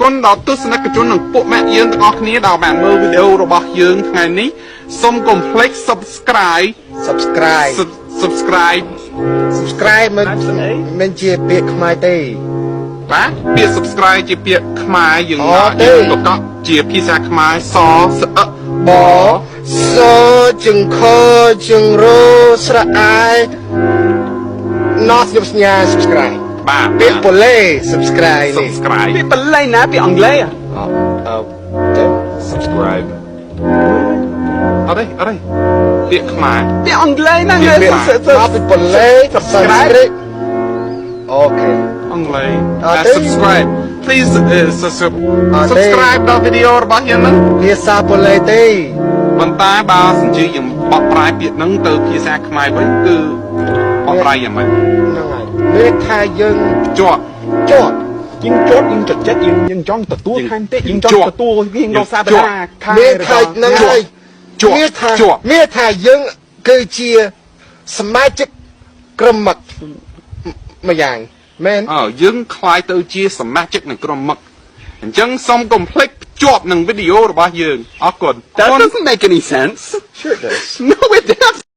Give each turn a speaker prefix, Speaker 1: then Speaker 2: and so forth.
Speaker 1: គុណដល់ទស្សនិកជននិងពួកម៉ាក់យើងទាំងអស់គ្នាដែលបានមើលវីដេអូរបស់យើងថ្ងៃនេះសូមកុំភ្លេច subscribe
Speaker 2: មិនជាពាក្យខ្មែរទេ
Speaker 1: បាទពាក្យ subscribe ជាពាក្យខ្មែរយើងយើងប្រកបជាភាសាខ្មែរសស្អឹក
Speaker 2: បសជង្ខជង្រោស្រអែណោះខ្ញុំសញ្ញា subscribe
Speaker 1: បាទ
Speaker 2: ពាក្យប៉ូឡេ subscribe នេះ
Speaker 1: subscribe
Speaker 3: ពាក្យបល័យណាពាក្យអង់គ្លេស
Speaker 1: subscribe អត់ទេពាក្យខ្មែរ
Speaker 3: ពាក្យអង់គ្លេសហ្នឹង
Speaker 2: ពាក្យប៉ូឡេ subscribe អូខេ
Speaker 1: អង់គ្លេស subscribe please subscribe ដល់វីដេអូរបស់យើងហ្នឹង
Speaker 2: ភាសាប៉ូឡេទេ
Speaker 1: ប៉ុន្តែបើសិនជាយើងបកប្រែពាក្យហ្នឹងទៅភាសាខ្មែរវិញគឺបកប្រែយ៉ាងម៉េច
Speaker 2: ហ្នឹងហើយមានថាយើង
Speaker 1: ជាប់
Speaker 2: ជាប់
Speaker 3: យើងចត់យើងចិត្តយើងចង់ទទួលខែមតិចយើងចង់ទទួលយើងរកសារតាខែ
Speaker 2: មានថាហ្នឹងហើយ
Speaker 1: ជាប់
Speaker 2: មានថាយើងគឺជាសមាជិកក្រុមមិត្តម្យ៉ាងមែន
Speaker 1: យើងខ្លាយទៅជាសមាជិកនៃក្រុមមិត្តអញ្ចឹងសូមកុំភ្លេចភ្ជាប់នឹងវីដេអូរបស់យើងអរគុណ
Speaker 3: That doesn't make any sense.
Speaker 2: Sure it does.
Speaker 3: No, it doesn't.